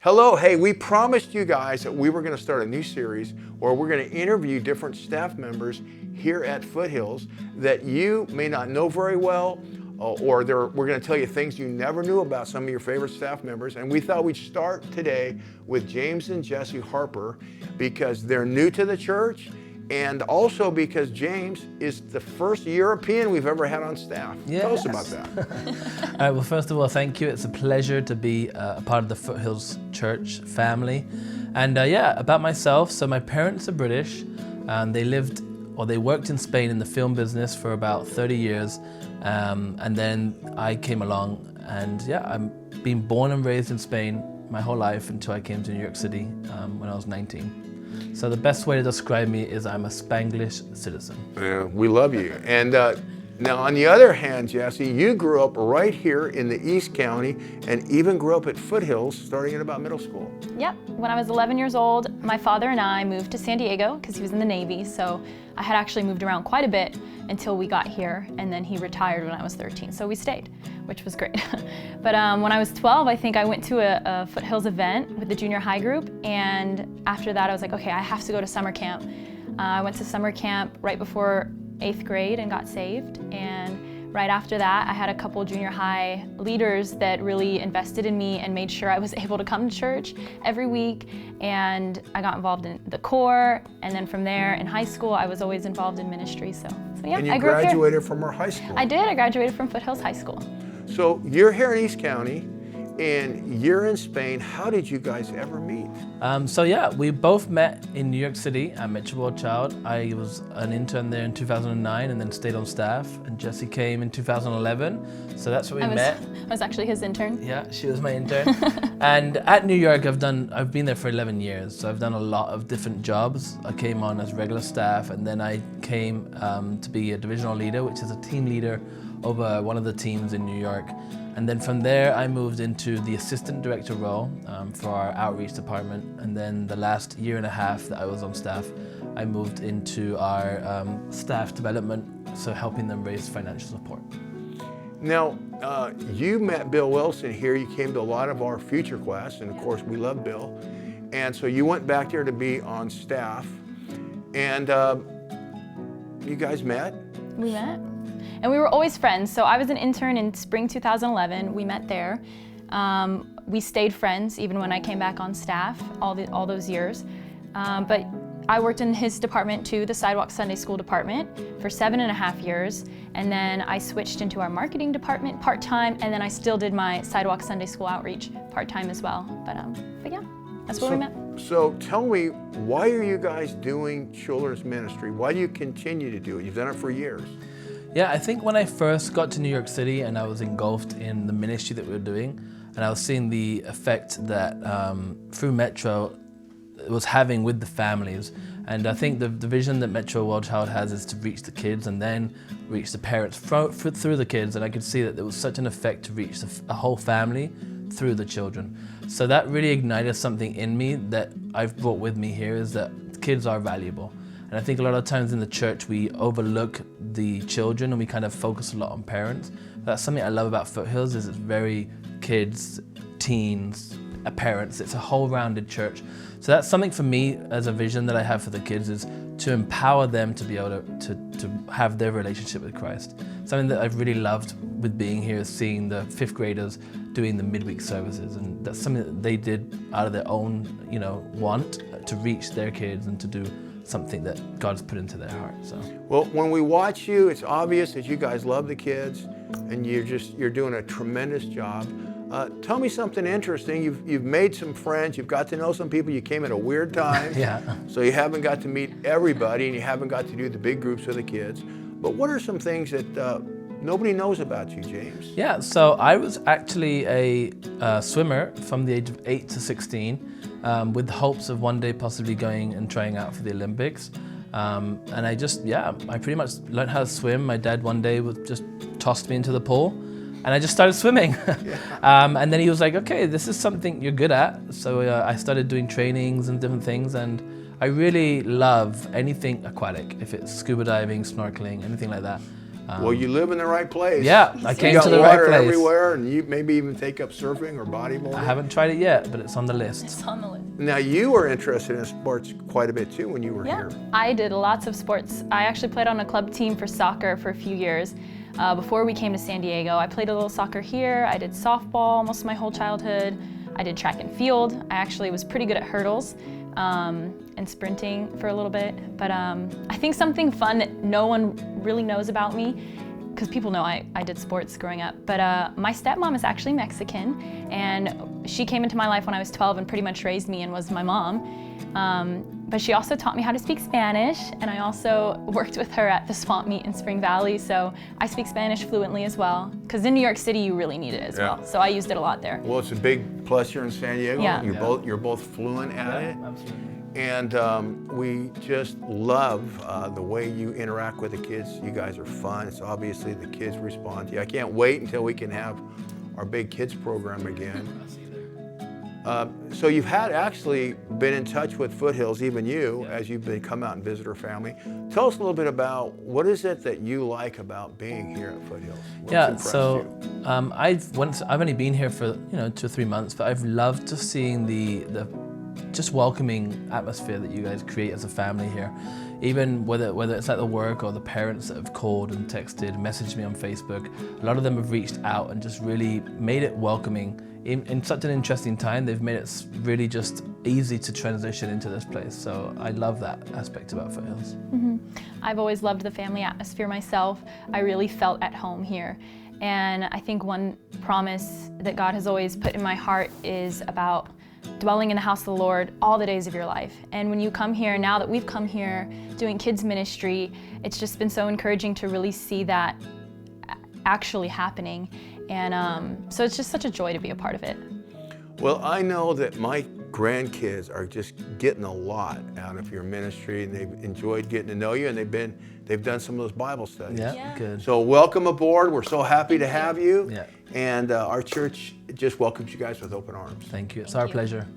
Hello, hey, we promised you guys that we were going to start a new series where we're going to interview different staff members here at Foothills that you may not know very well, or we're going to tell you things you never knew about some of your favorite staff members. And we thought we'd start today with James and Jessi Harper because they're new to the church, and also because James is the first European we've ever had on staff. Yes. Tell us about that. All right, well, first of all, thank you. It's a pleasure to be a part of the Foothills Church family. And about myself, so my parents are British. They worked in Spain in the film business for about 30 years. And then I came along and I've been born and raised in Spain my whole life until I came to New York City when I was 19. So the best way to describe me is I'm a Spanglish citizen. Yeah, we love you. And now on the other hand, Jessi, you grew up right here in the East County and even grew up at Foothills starting at about middle school. Yep, when I was 11 years old, my father and I moved to San Diego because he was in the Navy, so I had actually moved around quite a bit until we got here, and then he retired when I was 13, so we stayed, which was great. But when I was 12, I think I went to a Foothills event with the junior high group, and after that I was like, okay, I have to go to summer camp. I went to summer camp right before 8th grade and got saved, and right after that I had a couple junior high leaders that really invested in me and made sure I was able to come to church every week, and I got involved in the corps, and then from there in high school I was always involved in ministry. So yeah, and you I grew up graduated here. from our high school. I did. I graduated from Foothills High School. So you're here in East County and you're in Spain. How did you guys ever meet? We both met in New York City. I met your child. I was an intern there in 2009 and then stayed on staff. And Jessi came in 2011, so that's where we met. I was actually his intern. Yeah, she was my intern. And at New York, I've been there for 11 years, so I've done a lot of different jobs. I came on as regular staff, and then I came to be a divisional leader, which is a team leader over one of the teams in New York. And then from there, I moved into the assistant director role for our outreach department. And then the last year and a half that I was on staff, I moved into our staff development, so helping them raise financial support. Now, you met Bill Wilson here. You came to a lot of our future class, and of course we love Bill. And so you went back there to be on staff, and you guys met? We met. And we were always friends. So I was an intern in spring 2011. We met there. We stayed friends even when I came back on staff all those years. But I worked in his department too, the Sidewalk Sunday School department, for 7.5 years. And then I switched into our marketing department part-time, and then I still did my Sidewalk Sunday School outreach part-time as well. But yeah, that's where we met. So tell me, why are you guys doing children's ministry? Why do you continue to do it? You've done it for years. Yeah, I think when I first got to New York City and I was engulfed in the ministry that we were doing, and I was seeing the effect that through Metro it was having with the families. And I think the vision that Metro World Child has is to reach the kids and then reach the parents through the kids. And I could see that there was such an effect to reach a whole family through the children. So that really ignited something in me that I've brought with me here, is that kids are valuable. And I think a lot of times in the church we overlook the children and we kind of focus a lot on parents. That's something I love about Foothills, is it's very kids, teens, parents. It's a whole rounded church. So that's something for me as a vision that I have for the kids, is to empower them to be able to have their relationship with Christ. Something that I've really loved with being here is seeing the 5th graders doing the midweek services, and that's something that they did out of their own, want to reach their kids and to do something that God's put into their heart. So, well, when we watch you, it's obvious that you guys love the kids, and you're doing a tremendous job. Tell me something interesting. You've made some friends. You've got to know some people. You came at a weird time, so you haven't got to meet everybody, and you haven't got to do the big groups with the kids. But what are some things that nobody knows about you, James? Yeah, so I was actually a swimmer from the age of 8 to 16. With the hopes of one day possibly going and trying out for the Olympics. And I pretty much learned how to swim. My dad one day just tossed me into the pool, and I just started swimming. And then he was like, okay, this is something you're good at. So I started doing trainings and different things, and I really love anything aquatic, if it's scuba diving, snorkeling, anything like that. Well, you live in the right place. Yeah, I came you to got the right water place. everywhere, and you maybe even take up surfing or bodyboarding. I haven't tried it yet, but it's on the list. It's on the list. Now, you were interested in sports quite a bit too when you were Yeah, here. I did lots of sports. I actually played on a club team for soccer for a few years. Before we came to San Diego, I played a little soccer here. I did softball most of my whole childhood. I did track and field. I actually was pretty good at hurdles and sprinting for a little bit. But I think something fun that no one really knows about me, because people know I did sports growing up, but my stepmom is actually Mexican, and she came into my life when I was 12 and pretty much raised me and was my mom. But she also taught me how to speak Spanish, and I also worked with her at the swamp meet in Spring Valley, so I speak Spanish fluently as well, because in New York City you really need it as well, so I used it a lot there. Well, it's a big plus here in San Diego. Yeah. You're both fluent at it. Absolutely. And we just love the way you interact with the kids. You guys are fun. So obviously the kids respond to you. I can't wait until we can have our big kids program again. So you've actually been in touch with Foothills, even you, as you've come out and visit our family. Tell us a little bit about what is it that you like about being here at Foothills? What's impressed you? I've only been here for 2 or 3 months, but I've loved just seeing the just welcoming atmosphere that you guys create as a family here. Even whether it's at the work or the parents that have called and texted, messaged me on Facebook, a lot of them have reached out and just really made it welcoming. In such an interesting time, they've made it really just easy to transition into this place. So I love that aspect about Foothills. Mm-hmm. I've always loved the family atmosphere myself. I really felt at home here. And I think one promise that God has always put in my heart is about dwelling in the house of the Lord all the days of your life. And when you come here, now that we've come here doing kids ministry, it's just been so encouraging to really see that actually happening. And so it's just such a joy to be a part of it. Well, I know that my grandkids are just getting a lot out of your ministry, and they've enjoyed getting to know you, and they've done some of those Bible studies. Yeah, good. So welcome aboard. We're so happy to have you. Yeah. And our church just welcomes you guys with open arms. Thank you. It's our pleasure.